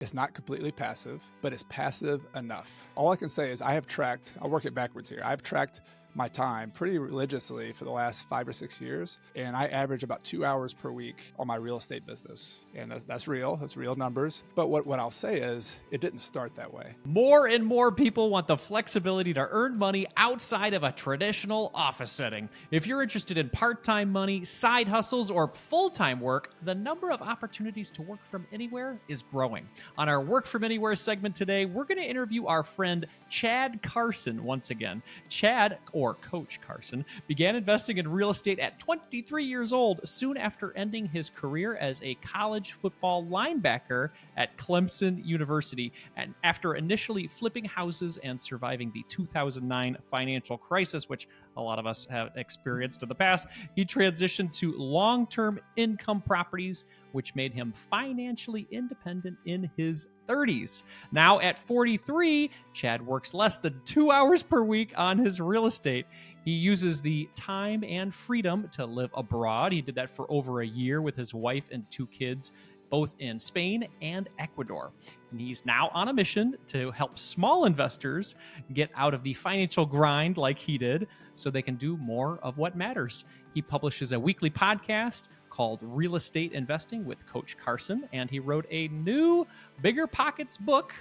It's not completely passive, but it's passive enough. All I can say is I'll work it backwards here. I've tracked my time pretty religiously for the last 5 or 6 years, and I average about 2 hours per week on my real estate business. And that's real. That's real numbers. But what I'll say is it didn't start that way. More and more people want the flexibility to earn money outside of a traditional office setting. If you're interested in part-time money, side hustles, or full-time work, the number of opportunities to work from anywhere is growing. On our Work From Anywhere segment today, we're going to interview our friend Chad Carson once again. Chad, or Coach Carson, began investing in real estate at 23 years old, soon after ending his career as a college football linebacker at Clemson University. And after initially flipping houses and surviving the 2009 financial crisis, which a lot of us have experienced in the past, he transitioned to long-term income properties, which made him financially independent in his 30s. Now at 43, Chad works less than 2 hours per week on his real estate. He uses the time and freedom to live abroad. He did that for over a year with his wife and 2 kids, both in Spain and Ecuador. And he's now on a mission to help small investors get out of the financial grind like he did so they can do more of what matters. He publishes a weekly podcast called Real Estate Investing with Coach Carson, and he wrote a new Bigger Pockets book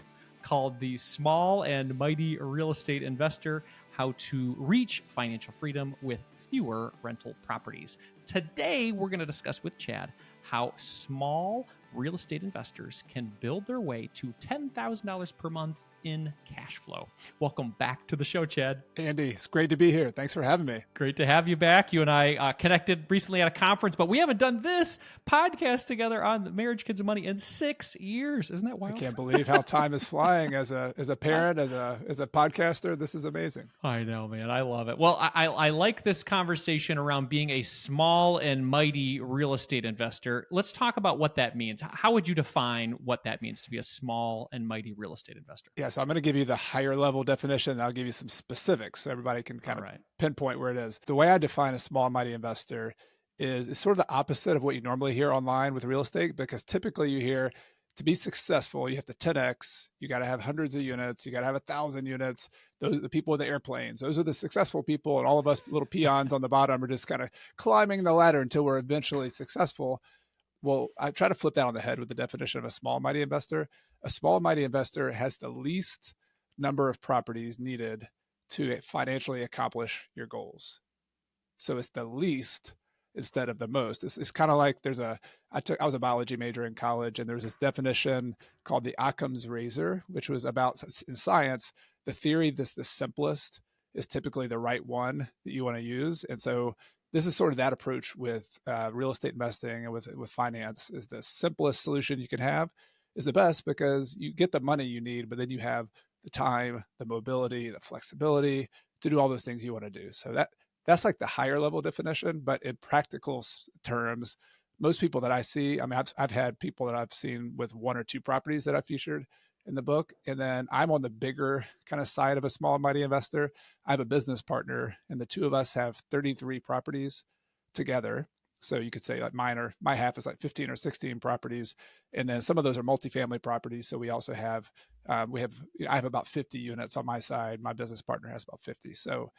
called The Small and Mighty Real Estate Investor: How to Reach Financial Freedom with Fewer Rental Properties. Today, we're going to discuss with Chad how small real estate investors can build their way to $10,000 per month in cash flow. Welcome back to the show, Chad. Andy, it's great to be here. Thanks for having me. Great to have you back. You and I connected recently at a conference, but we haven't done this podcast together on Marriage, Kids, and Money in 6 years. Isn't that wild? I can't believe how time is flying as a parent, as a podcaster. This is amazing. I know, man. I love it. Well, I like this conversation around being a small and mighty real estate investor. Let's talk about what that means. How would you define what that means to be a small and mighty real estate investor? Yeah, so I'm going to give you the higher level definition, and I'll give you some specifics so everybody can kind of pinpoint where it is. The way I define a small and mighty investor is sort of the opposite of what you normally hear online with real estate, because typically you hear to be successful, you have to 10x, you got to have hundreds of units, you got to have 1,000 units. Those are the people with the airplanes. Those are the successful people, and all of us little peons on the bottom are just kind of climbing the ladder until we're eventually successful. Well, I try to flip that on the head with the definition of a small mighty investor. A small mighty investor has the least number of properties needed to financially accomplish your goals. So it's the least instead of the most. It's kind of like I was a biology major in college, and there was this definition called the Occam's razor, which was about, in science, the theory that's the simplest is typically the right one that you want to use. And so this is sort of that approach with real estate investing and with finance. Is the simplest solution you can have is the best, because you get the money you need, but then you have the time, the mobility, the flexibility to do all those things you want to do. So that's like the higher level definition. But in practical terms, most people that I see, I mean, I've had people that I've seen with 1 or 2 properties that I featured in the book. And then I'm on the bigger kind of side of a small and mighty investor. I have a business partner, and the 2 of us have 33 properties together. So you could say like my half is like 15 or 16 properties. And then some of those are multifamily properties. So we also have, I have about 50 units on my side. My business partner has about 50. So,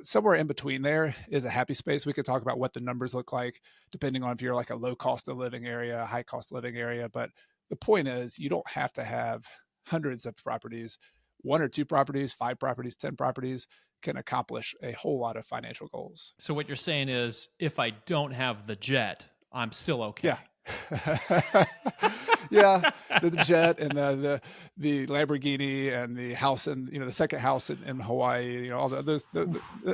somewhere in between there is a happy space. We could talk about what the numbers look like, depending on if you're like a low cost of living area, a high cost of living area. But the point is, you don't have to have hundreds of properties. 1 or 2 properties, 5 properties, 10 properties can accomplish a whole lot of financial goals. So what you're saying is, if I don't have the jet, I'm still okay. Yeah. Yeah. The jet and the Lamborghini and the house and, the second house in Hawaii, all those,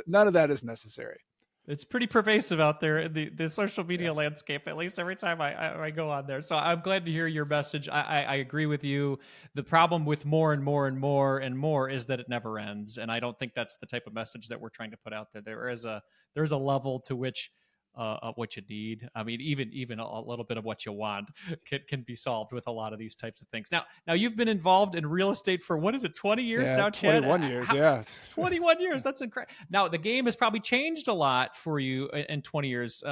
none of that is necessary. It's pretty pervasive out there in the social media landscape, at least every time I go on there. So I'm glad to hear your message. I agree with you. The problem with more and more and more and more is that it never ends. And I don't think that's the type of message that we're trying to put out there. There's a level to which what you need. I mean, even a little bit of what you want can be solved with a lot of these types of things. Now you've been involved in real estate for, what is it, 20 years now, Chad? 21 years, yeah. 21 years, that's incredible. Now, the game has probably changed a lot for you in 20 years.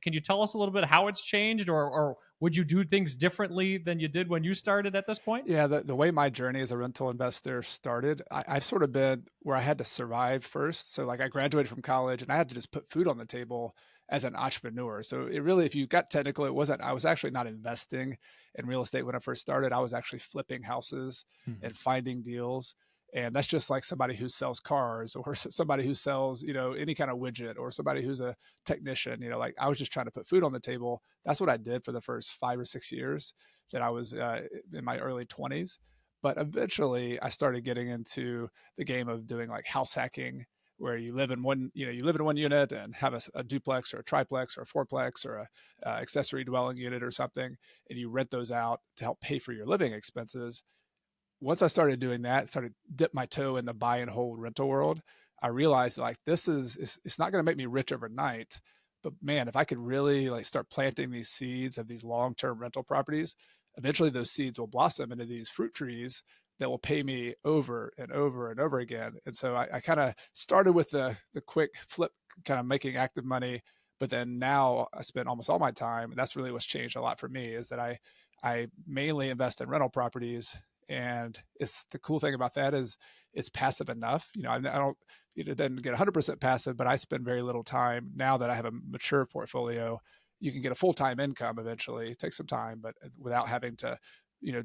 Can you tell us a little bit how it's changed or would you do things differently than you did when you started at this point? Yeah, the way my journey as a rental investor started, I've sort of been where I had to survive first. So like I graduated from college and I had to just put food on the table as an entrepreneur. So it really, if you got technical, it wasn't, I was actually not investing in real estate when I first started. I was actually flipping houses Mhm. and finding deals. And that's just like somebody who sells cars or somebody who sells, any kind of widget or somebody who's a technician, like I was just trying to put food on the table. That's what I did for the first 5 or 6 years that I was in my early 20s. But eventually I started getting into the game of doing like house hacking, where you live in one, you live in one unit and have a duplex or a triplex or a fourplex or a accessory dwelling unit or something, and you rent those out to help pay for your living expenses. Once I started doing that, started dip my toe in the buy and hold rental world, I realized like this is it's not going to make me rich overnight, but man, if I could really like start planting these seeds of these long-term rental properties, eventually those seeds will blossom into these fruit trees that will pay me over and over and over again. And so I kind of started with the quick flip, kind of making active money, but then now I spend almost all my time, and that's really what's changed a lot for me, is that I mainly invest in rental properties. And it's the cool thing about that is it's passive enough. I don't, it doesn't get 100% passive, but I spend very little time now that I have a mature portfolio. You can get a full-time income eventually. It takes some time, but without having to,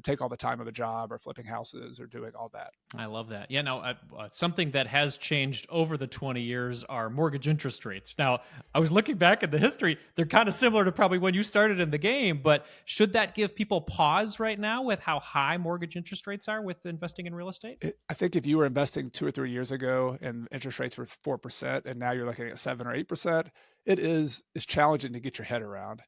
take all the time of a job or flipping houses or doing all that. I love that. Yeah, no, something that has changed over the 20 years are mortgage interest rates. Now, I was looking back at the history. They're kind of similar to probably when you started in the game, but should that give people pause right now with how high mortgage interest rates are with investing in real estate? I think if you were investing 2 or 3 years ago and interest rates were 4%, and now you're looking at 7 or 8%, it's challenging to get your head around.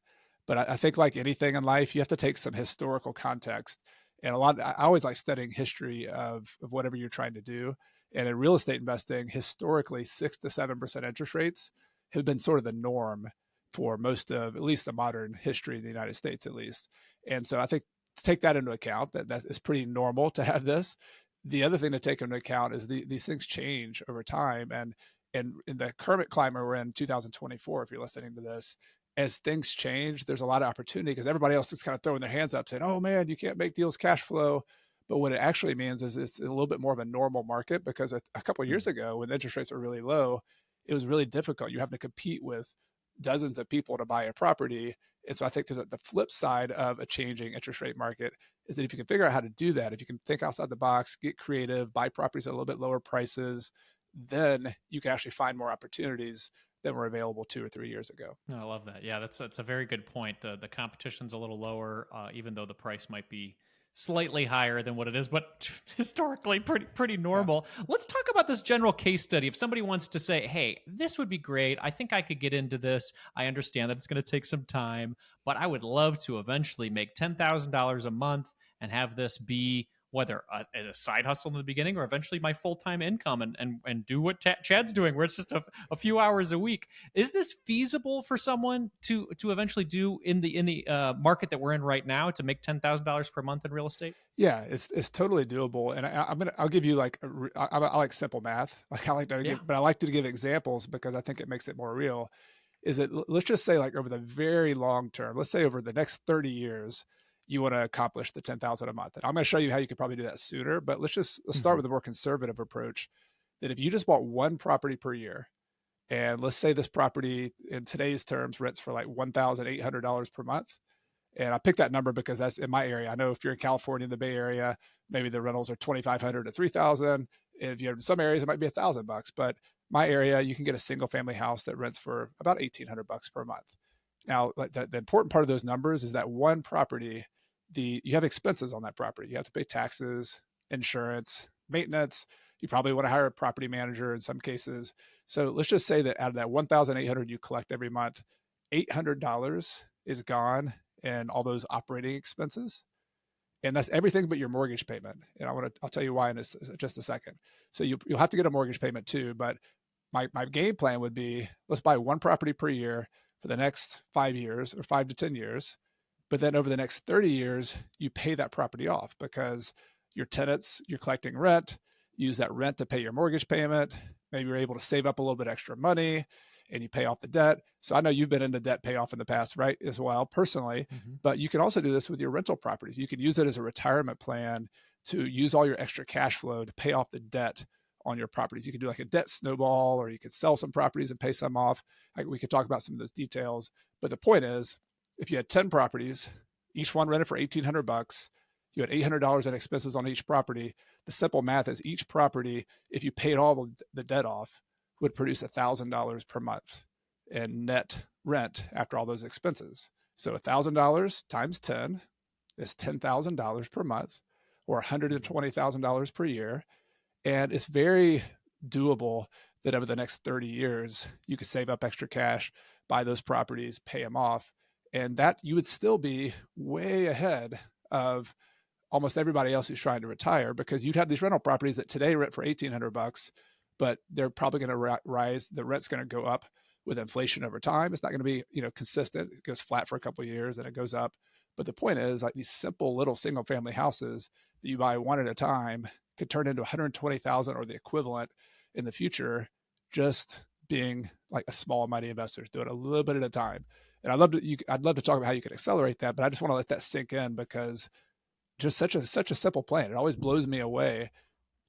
But I think like anything in life, you have to take some historical context. And I always like studying history of whatever you're trying to do. And in real estate investing, historically, 6 to 7% interest rates have been sort of the norm for most of at least the modern history of the United States, at least. And so I think to take that into account, that is pretty normal to have this. The other thing to take into account is these things change over time. And in the current climate we're in 2024, if you're listening to this, as things change, there's a lot of opportunity because everybody else is kind of throwing their hands up saying, oh man, you can't make deals cash flow. But what it actually means is it's a little bit more of a normal market, because a couple of years ago when interest rates were really low, it was really difficult. You have to compete with dozens of people to buy a property. And so I think there's the flip side of a changing interest rate market is that if you can figure out how to do that, if you can think outside the box, get creative, buy properties at a little bit lower prices, then you can actually find more opportunities than were available 2 or 3 years ago. I love that. Yeah, that's a very good point. The competition's a little lower, even though the price might be slightly higher than what it is, but historically pretty Yeah. normal. Let's talk about this general case study. If somebody wants to say, "Hey, this would be great. I think I could get into this. I understand that it's going to take some time, but I would love to eventually make $10,000 a month and have this be whether as a side hustle in the beginning or eventually my full-time income and do what Chad's doing, where it's just a few hours a week." Is this feasible for someone to eventually do in the market that we're in right now, to make $10,000 per month in real estate? Yeah, it's totally doable. And I'll give you like I like simple math. Like I like to Yeah. give, but I like to give examples because I think it makes it more real. Is that let's just say like over the very long term, let's say over the next 30 years, you want to accomplish the 10,000 a month. And I'm going to show you how you could probably do that sooner. But let's start Mhm. with a more conservative approach. That if you just bought one property per year, and let's say this property in today's terms rents for like $1,800 per month. And I picked that number because that's in my area. I know if you're in California, in the Bay Area, maybe the rentals are 2,500 to 3,000. If you're in some areas, it might be $1,000. But my area, you can get a single family house that rents for about 1,800 bucks per month. Now, like the important part of those numbers is that one property, you have expenses on that property. You have to pay taxes, insurance, maintenance. You probably want to hire a property manager in some cases. So let's just say that out of that 1,800 you collect every month, $800 is gone and all those operating expenses. And that's everything but your mortgage payment. And I'll tell you why in just a second. So you'll have to get a mortgage payment too. But my game plan would be, let's buy one property per year for the next 5 years or 5 to 10 years. But then over the next 30 years, you pay that property off because your tenants, you're collecting rent, use that rent to pay your mortgage payment. Maybe you're able to save up a little bit extra money. and you pay off the debt. So I know you've been into debt payoff in the past, right, as well, personally, but you can also do this with your rental properties. You can use it as a retirement plan to use all your extra cash flow to pay off the debt on your properties. You can do like a debt snowball, or you could sell some properties and pay some off. We could talk about some of those details, but the point is, if you had 10 properties, each one rented for $1,800, you had $800 in expenses on each property. The simple math is each property, if you paid all the debt off, would produce $1,000 per month in net rent after all those expenses. So $1,000 times 10 is $10,000 per month, or $120,000 per year. And it's very doable that over the next 30 years, you could save up extra cash, buy those properties, pay them off. And that you would still be way ahead of almost everybody else who's trying to retire, because you'd have these rental properties that today rent for $1,800, but they're probably going to rise. The rent's going to go up with inflation over time. It's not going to be, consistent. It goes flat for a couple of years and it goes up. But the point is, like, these simple little single family houses that you buy one at a time could turn into 120,000 or the equivalent in the future, just being like a small money investors, doing a little bit at a time. And I'd love to talk about how you could accelerate that, but I just want to let that sink in, because just such a simple plan. It always blows me away.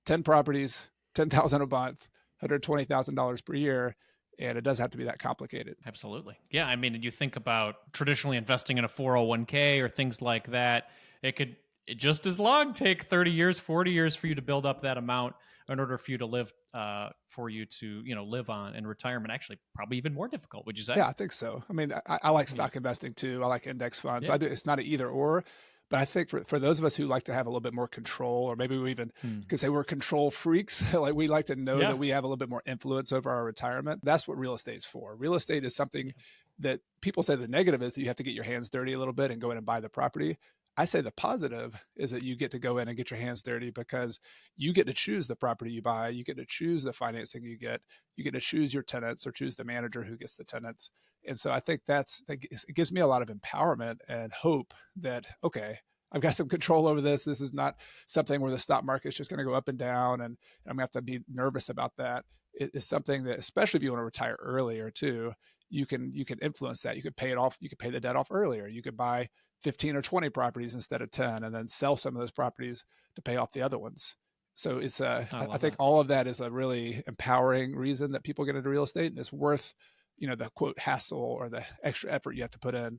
10 properties, 10,000 a month, $120,000 per year. And it doesn't have to be that complicated. Absolutely. Yeah. I mean, you think about traditionally investing in a 401k or things like that, it could just as long take 30 years, 40 years for you to build up that amount in order for you to live, live on in retirement. Actually, probably even more difficult, would you say? Yeah, I think so. I mean, I like stock investing too. I like index funds. So it's not an either or. But I think for those of us who like to have a little bit more control, or maybe we even could say we're control freaks, like we like to know that we have a little bit more influence over our retirement. That's what real estate's for. Real estate is something that people say the negative is that you have to get your hands dirty a little bit and go in and buy the property. I say the positive is that you get to go in and get your hands dirty, because you get to choose the property you buy. You get to choose the financing you get to choose your tenants, or choose the manager who gets the tenants. And so I think it gives me a lot of empowerment and hope that, okay, I've got some control over this. This is not something where the stock market is just going to go up and down, and I'm going to have to be nervous about that. It is something that, especially if you want to retire earlier too, you can influence that. You could pay it off. You could pay the debt off earlier. You could buy 15 or 20 properties instead of 10, and then sell some of those properties to pay off the other ones. So it's I think all of that is a really empowering reason that people get into real estate, and it's worth, the quote hassle or the extra effort you have to put in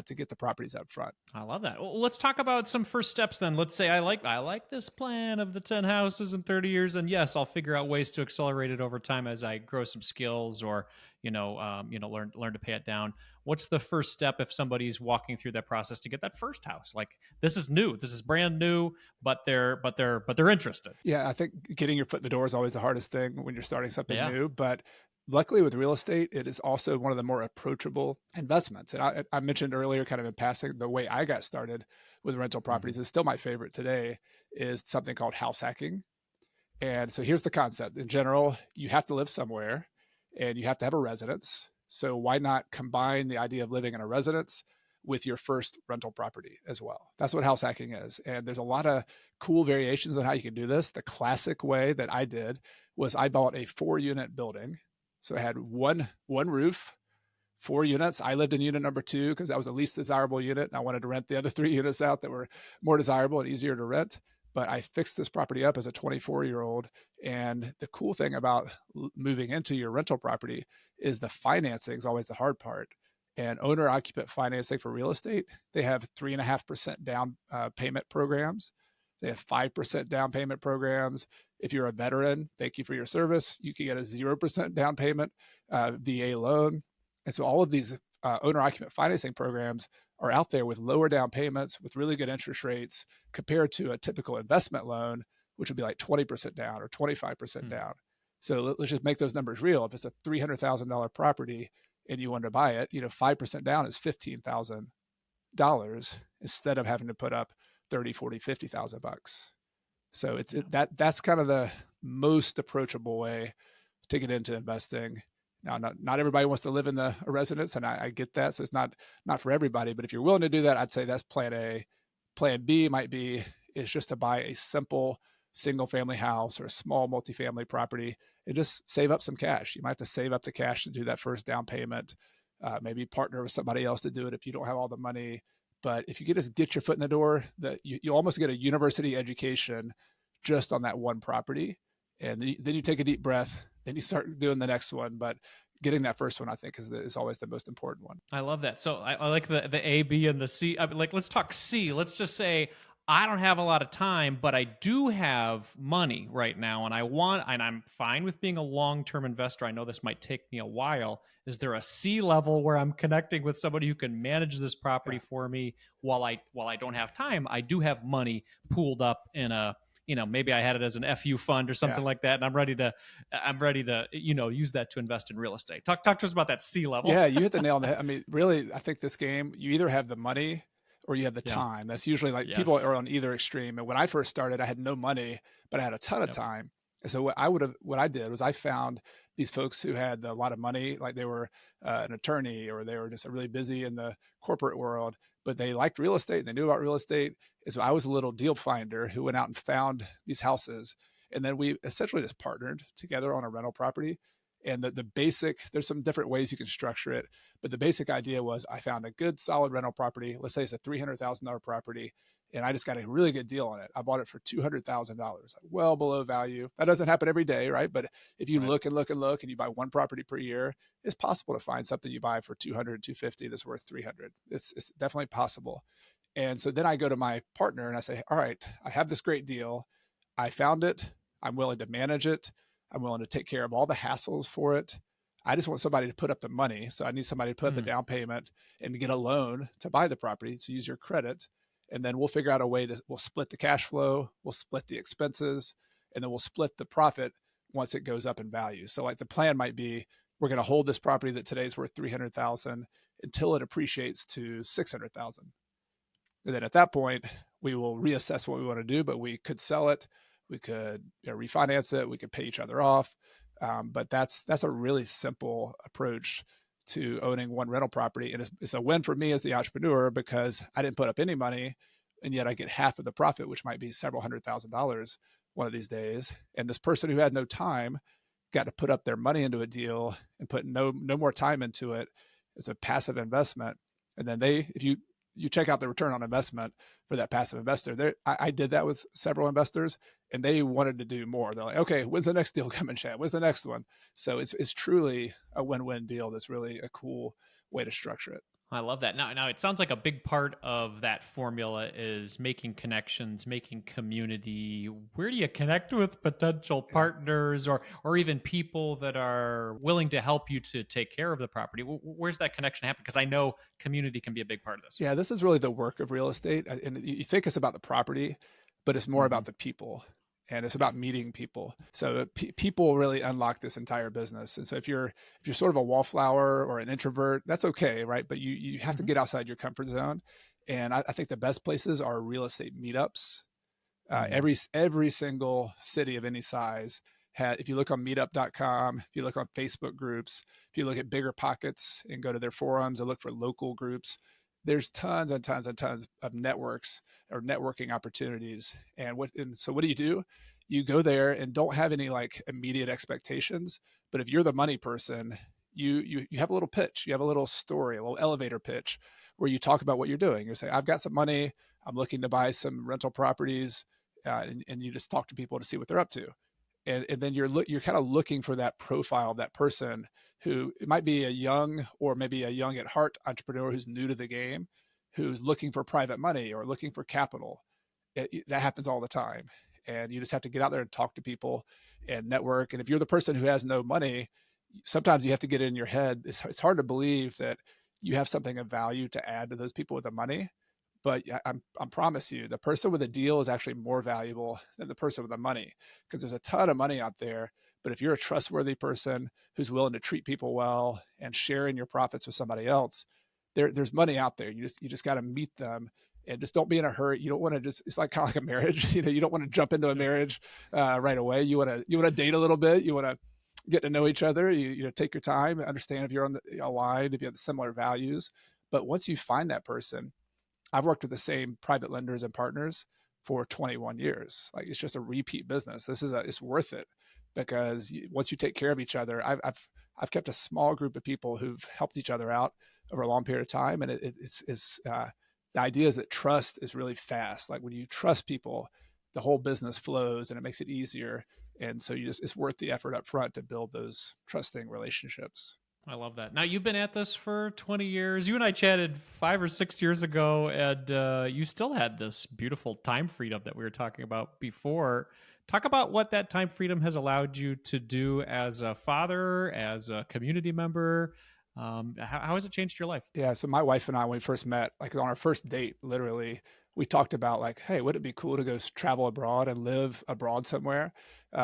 to get the properties up front. I love that. Well, let's talk about some first steps then. Let's say I like this plan of the 10 houses in 30 years, and yes, I'll figure out ways to accelerate it over time as I grow some skills, or learn to pay it down. What's the first step if somebody's walking through that process to get that first house? Like, this is new, this is brand new, but they're interested. Yeah, I think getting your foot in the door is always the hardest thing when you're starting something new, but luckily with real estate, it is also one of the more approachable investments. And I mentioned earlier, kind of in passing, the way I got started with rental properties is still my favorite today, is something called house hacking. And so here's the concept. In general, you have to live somewhere and you have to have a residence. So why not combine the idea of living in a residence with your first rental property as well? That's what house hacking is. And there's a lot of cool variations on how you can do this. The classic way that I did was I bought a 4-unit building. So I had one roof, 4 units. I lived in unit number 2 because that was the least desirable unit, and I wanted to rent the other 3 units out that were more desirable and easier to rent. But I fixed this property up as a 24-year-old. And the cool thing about moving into your rental property is the financing is always the hard part. And owner occupant financing for real estate, they have 3.5% down payment programs. They have 5% down payment programs. If you're a veteran, thank you for your service, you can get a 0% down payment VA loan. And so all of these owner occupant financing programs are out there with lower down payments, with really good interest rates compared to a typical investment loan, which would be like 20% down or 25% down. So let's just make those numbers real. If it's a $300,000 property and you want to buy it, 5% down is $15,000 instead of having to put up 30, 40, 50,000 bucks. So that's kind of the most approachable way to get into investing. Now, not everybody wants to live in a residence, and I get that. So it's not for everybody, but if you're willing to do that, I'd say that's plan A. Plan B is just to buy a simple single family house or a small multifamily property and just save up some cash. You might have to save up the cash to do that first down payment. Maybe partner with somebody else to do it if you don't have all the money. But if you could just get your foot in the door, that you almost get a university education just on that one property. And then you take a deep breath, then you start doing the next one. But getting that first one, I think, is always the most important one. I love that. So I like the A, B, and the C. I mean, like, let's talk C. Let's just say I don't have a lot of time, but I do have money right now, and I'm fine with being a long-term investor. I know this might take me a while. Is there a C level where I'm connecting with somebody who can manage this property for me while I don't have time? I do have money pooled up in a, maybe I had it as an FU fund or something like that, and I'm ready to use that to invest in real estate. Talk to us about that C level. Yeah, you hit the nail on the head. I mean, really, I think this game, you either have the money or you have the time. That's usually like people are on either extreme. And when I first started, I had no money, but I had a ton of time. And so what I did was I found these folks who had a lot of money, like they were an attorney or they were just really busy in the corporate world, but they liked real estate and they knew about real estate. And so I was a little deal finder who went out and found these houses. And then we essentially just partnered together on a rental property. And the basic, there's some different ways you can structure it, but the basic idea was I found a good solid rental property. Let's say it's a $300,000 property, and I just got a really good deal on it. I bought it for $200,000, well below value. That doesn't happen every day, right? But if you look and look and look, and you buy one property per year, it's possible to find something you buy for 200, 250 that's worth 300. It's definitely possible. And so then I go to my partner and I say, all right, I have this great deal. I found it. I'm willing to manage it. I'm willing to take care of all the hassles for it. I just want somebody to put up the money. So I need somebody to put up the down payment and get a loan to buy the property, to use your credit. And then we'll figure out a way we'll split the cash flow, we'll split the expenses, and then we'll split the profit once it goes up in value. So like the plan might be, we're going to hold this property that today is worth $300,000 until it appreciates to $600,000. And then at that point, we will reassess what we want to do, but we could sell it. We could refinance it. We could pay each other off. But that's a really simple approach to owning one rental property. And it's a win for me as the entrepreneur because I didn't put up any money, and yet I get half of the profit, which might be several $100,000 one of these days. And this person who had no time got to put up their money into a deal and put no more time into it. It's a passive investment. And then if you check out the return on investment for that passive investor. I did that with several investors, and they wanted to do more. They're like, okay, when's the next deal coming, Chad? When's the next one? So it's truly a win-win deal. That's really a cool way to structure it. I love that. Now it sounds like a big part of that formula is making connections, making community. Where do you connect with potential partners or even people that are willing to help you to take care of the property? Where's that connection happen? Because I know community can be a big part of this. Yeah, this is really the work of real estate. And you think it's about the property, but it's more about the people. And it's about meeting people. So people really unlock this entire business. And so if you're sort of a wallflower or an introvert, that's okay, right? But you have to get outside your comfort zone. And I think the best places are real estate meetups. Every single city of any size if you look on meetup.com, if you look on Facebook groups, if you look at Bigger Pockets and go to their forums and look for local groups, there's tons and tons and tons of networks or networking opportunities. And so what do? You go there and don't have any like immediate expectations. But if you're the money person, you have a little pitch, you have a little story, a little elevator pitch where you talk about what you're doing. You say, I've got some money, I'm looking to buy some rental properties, and you just talk to people to see what they're up to. And then you're kind of looking for that profile of that person who it might be a young or maybe a young at heart entrepreneur who's new to the game, who's looking for private money or looking for capital. That happens all the time. And you just have to get out there and talk to people and network. And if you're the person who has no money, sometimes you have to get it in your head. It's hard to believe that you have something of value to add to those people with the money. But I promise you, the person with a deal is actually more valuable than the person with the money, because there's a ton of money out there. But if you're a trustworthy person who's willing to treat people well and sharing your profits with somebody else, there's money out there. You just got to meet them, and just don't be in a hurry. You don't want to it's like kind of like a marriage. You don't want to jump into a marriage right away. You want to date a little bit. You want to get to know each other. You take your time, understand if you're aligned, if you have similar values. But once you find that person, I've worked with the same private lenders and partners, for 21 years. Like it's just a repeat business. It's worth it because once you take care of each other, I've kept a small group of people who've helped each other out over a long period of time. And it's the idea is that trust is really fast. Like when you trust people, the whole business flows and it makes it easier. And so it's worth the effort up front to build those trusting relationships. I love that. Now, you've been at this for 20 years. You and I chatted 5 or 6 years ago, and you still had this beautiful time freedom that we were talking about before. Talk about what that time freedom has allowed you to do as a father, as a community member. How has it changed your life? Yeah. So my wife and I, when we first met, like on our first date, literally, we talked about like, hey, would it be cool to go travel abroad and live abroad somewhere?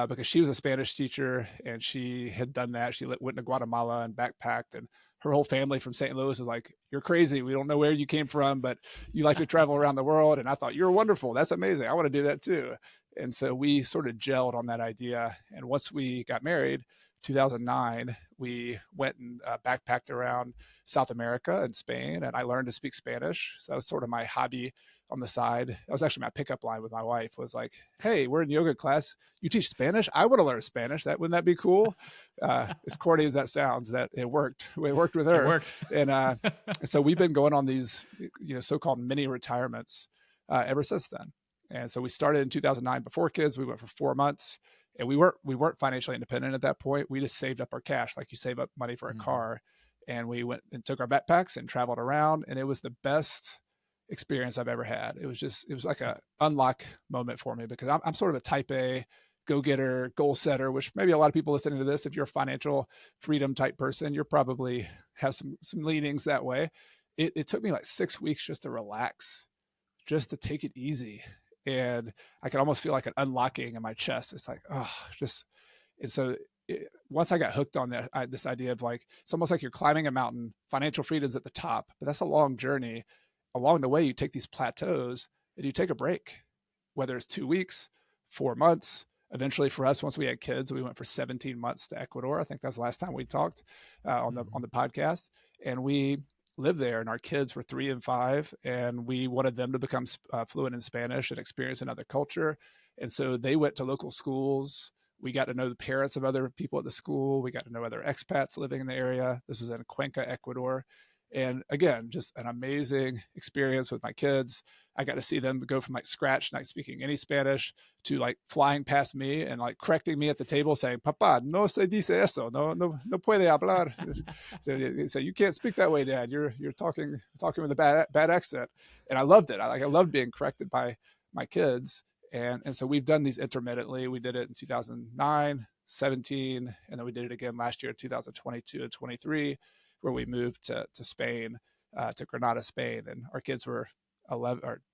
Because she was a Spanish teacher and she had done that. She went to Guatemala and backpacked, and her whole family from St. Louis was like, you're crazy. We don't know where you came from, but you like to travel around the world. And I thought, you're wonderful. That's amazing. I want to do that too. And so we sort of gelled on that idea. And once we got married, 2009, we went and backpacked around South America and Spain, and I learned to speak Spanish. So that was sort of my hobby on the side. That was actually my pickup line with my wife was like, hey, we're in yoga class. You teach Spanish? I want to learn Spanish. Wouldn't that be cool? As corny as that sounds, that it worked. It worked with her. It worked. And so we've been going on these, so-called mini retirements ever since then. And so we started in 2009 before kids. We went for 4 months, and we weren't financially independent at that point. We just saved up our cash, like you save up money for a car. And we went and took our backpacks and traveled around, and it was the best experience I've ever had. It was like a unlock moment for me because I'm sort of a type A go-getter, goal setter, which maybe a lot of people listening to this, if you're a financial freedom type person, you're probably have some leanings that way. It took me like 6 weeks just to relax, just to take it easy. And I could almost feel like an unlocking in my chest. It's like, and so once I got hooked on that, this idea of like, it's almost like you're climbing a mountain, financial freedom's at the top, but that's a long journey. Along the way, you take these plateaus and you take a break, whether it's 2 weeks, 4 months. Eventually for us, once we had kids, we went for 17 months to Ecuador. I think that's the last time we talked on the podcast. And we lived there, and our kids were 3 and 5, and we wanted them to become fluent in Spanish and experience another culture. And so they went to local schools. We got to know the parents of other people at the school. We got to know other expats living in the area. This was in Cuenca, Ecuador. And again, just an amazing experience with my kids. I got to see them go from like scratch, not speaking any Spanish, to like flying past me and like correcting me at the table saying, Papa, no se dice eso, no puede hablar. So you can't speak that way, Dad. You're talking with a bad accent. And I loved it. I loved being corrected by my kids. And so we've done these intermittently. We did it in 2009, 17, and then we did it again last year in 2022 and 23, where we moved to Spain, to Granada, Spain. And our kids were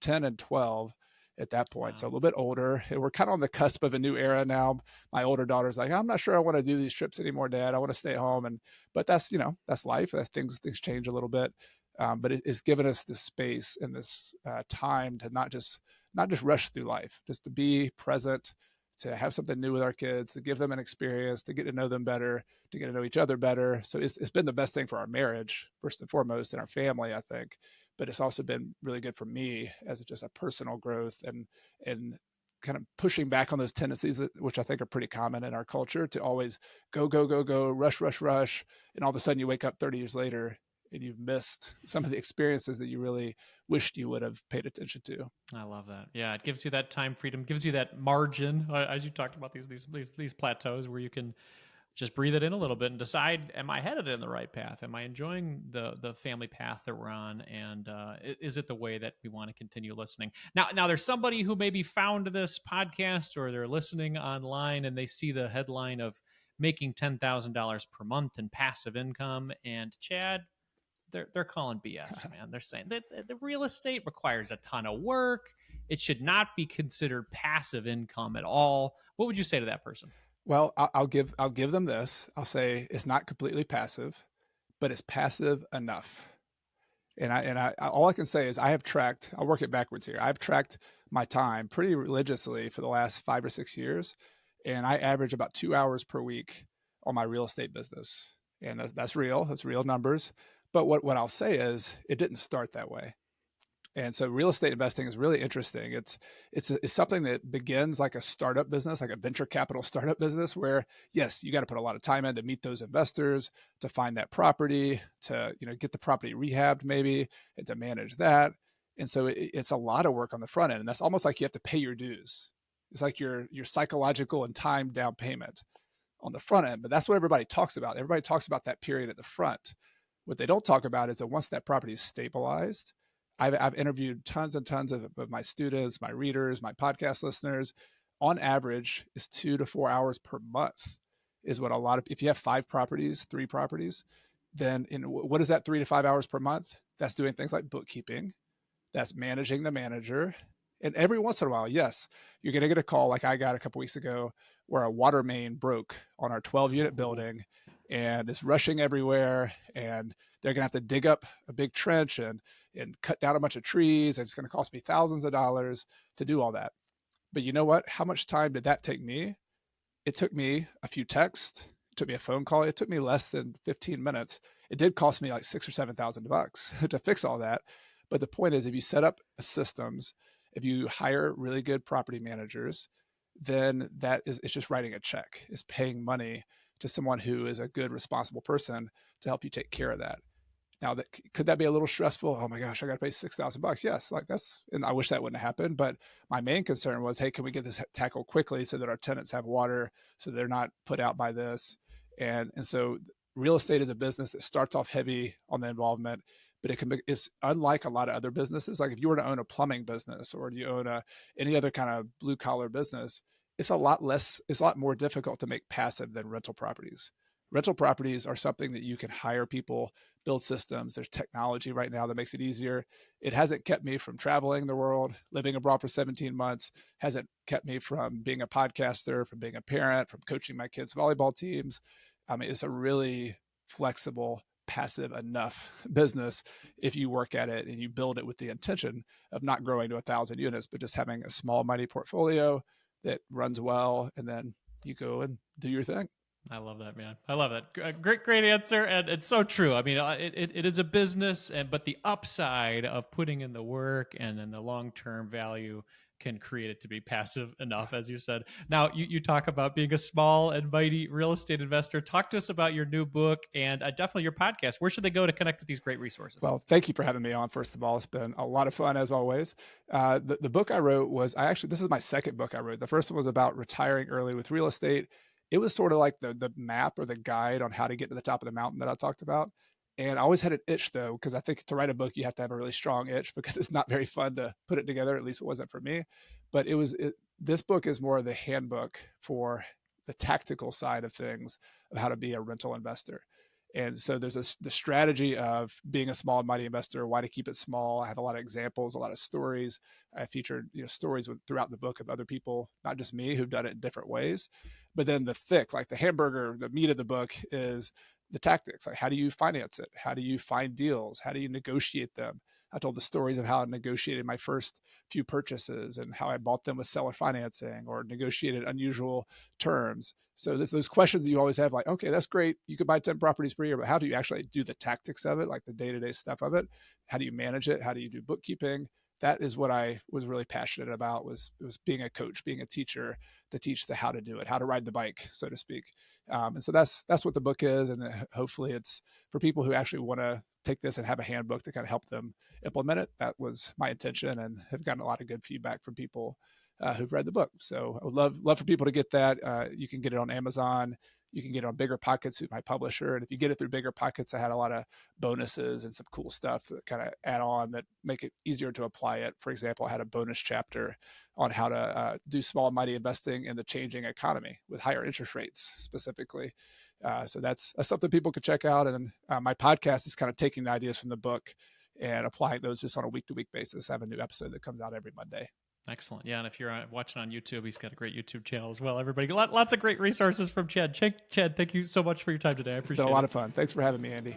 10 and 12 at that point. Wow. So a little bit older. And we're kind of on the cusp of a new era now. My older daughter's like, I'm not sure I want to do these trips anymore, Dad. I want to stay home. But that's life. Things change a little bit. But it's given us this space and this time to not just rush through life, just to be present, to have something new with our kids, to give them an experience, to get to know them better, to get to know each other better. So it's been the best thing for our marriage, first and foremost, and our family, I think. But it's also been really good for me as just a personal growth and kind of pushing back on those tendencies, which I think are pretty common in our culture, to always go, rush. And all of a sudden you wake up 30 years later and you've missed some of the experiences that you really wished you would have paid attention to. I love that. Yeah, it gives you that time freedom, gives you that margin, as you talked about these plateaus where you can just breathe it in a little bit and decide, am I headed in the right path? Am I enjoying the family path that we're on? And is it the way that we want to continue listening? Now there's somebody who maybe found this podcast or they're listening online and they see the headline of making $10,000 per month in passive income. And Chad, they're calling BS, man. They're saying that the real estate requires a ton of work. It should not be considered passive income at all. What would you say to that person? Well, I'll give them this. I'll say it's not completely passive, but it's passive enough. And I all I can say is I'll work it backwards here. I've tracked my time pretty religiously for the last 5 or 6 years, and I average about 2 hours per week on my real estate business. And that's real. That's real numbers. But what I'll say is it didn't start that way. And so real estate investing is really interesting. It's something that begins like a startup business, like a venture capital startup business, where yes, you got to put a lot of time in to meet those investors, to find that property, to get the property rehabbed maybe, and to manage that. And so it's a lot of work on the front end, and that's almost like you have to pay your dues. It's like your psychological and time down payment on the front end. But that's what everybody talks about. Everybody talks about that period at the front. What they don't talk about is that once that property is stabilized, I've interviewed tons and tons of my students, my readers, my podcast listeners. On average, is 2 to 4 hours per month is what a lot of, if you have 5 properties, 3 properties, then what is that 3 to 5 hours per month? That's doing things like bookkeeping. That's managing the manager. And every once in a while, yes, you're going to get a call like I got a couple weeks ago where a water main broke on our 12-unit building and it's rushing everywhere. And they're going to have to dig up a big trench and cut down a bunch of trees. And it's going to cost me thousands of dollars to do all that. But you know what? How much time did that take me? It took me a few texts. It took me a phone call. It took me less than 15 minutes. It did cost me like $6,000 or $7,000 to fix all that. But the point is, if you set up systems, if you hire really good property managers, then it's just writing a check. It's paying money to someone who is a good, responsible person to help you take care of that. Now, could that be a little stressful? Oh my gosh, I got to pay $6,000. Yes, and I wish that wouldn't happen. But my main concern was, hey, can we get this tackled quickly so that our tenants have water, so they're not put out by this? And so real estate is a business that starts off heavy on the involvement, but it's unlike a lot of other businesses. Like if you were to own a plumbing business or you own any other kind of blue collar business, it's a lot more difficult to make passive than rental properties. Rental properties are something that you can hire people, build systems. There's technology right now that makes it easier. It hasn't kept me from traveling the world, living abroad for 17 months, hasn't kept me from being a podcaster, from being a parent, from coaching my kids' volleyball teams. I mean, it's a really flexible, passive enough business if you work at it and you build it with the intention of not growing to 1,000 units, but just having a small, mighty portfolio that runs well, and then you go and do your thing. I love that, man. I love that. Great answer. And it's so true. I mean, it is a business, but the upside of putting in the work and then the long-term value can create it to be passive enough, as you said. Now, you talk about being a small and mighty real estate investor. Talk to us about your new book and definitely your podcast. Where should they go to connect with these great resources? Well, thank you for having me on, first of all. It's been a lot of fun, as always. The book I wrote this is my second book I wrote. The first one was about retiring early with real estate. It was sort of like the map or the guide on how to get to the top of the mountain that I talked about. And I always had an itch, though, because I think to write a book, you have to have a really strong itch because it's not very fun to put it together. At least it wasn't for me. But this book is more of the handbook for the tactical side of things of how to be a rental investor. And so there's the strategy of being a small and mighty investor, why to keep it small. I have a lot of examples, a lot of stories. I featured stories throughout the book of other people, not just me, who've done it in different ways. But then like the hamburger, the meat of the book is the tactics. Like, how do you finance it? How do you find deals? How do you negotiate them? I told the stories of how I negotiated my first few purchases and how I bought them with seller financing or negotiated unusual terms. So there's those questions that you always have, like, okay, that's great. You could buy 10 properties per year, but how do you actually do the tactics of it, like the day-to-day stuff of it? How do you manage it? How do you do bookkeeping? That is what I was really passionate about, was being a coach, being a teacher, to teach how to do it, how to ride the bike, so to speak. And so that's what the book is. And hopefully it's for people who actually want to take this and have a handbook to kind of help them implement it. That was my intention, and have gotten a lot of good feedback from people who've read the book. So I would love for people to get that. You can get it on Amazon. You can get it on Bigger Pockets through my publisher. And if you get it through Bigger Pockets, I had a lot of bonuses and some cool stuff that kind of add on that make it easier to apply it. For example, I had a bonus chapter on how to do small and mighty investing in the changing economy with higher interest rates specifically. So that's something people could check out. And then my podcast is kind of taking the ideas from the book and applying those just on a week-to-week basis. I have a new episode that comes out every Monday. Excellent. Yeah, and if you're watching on YouTube, he's got a great YouTube channel as well. Everybody, lots of great resources from Chad. Chad, thank you so much for your time today. I appreciate it. It's been a lot of fun. Thanks for having me, Andy.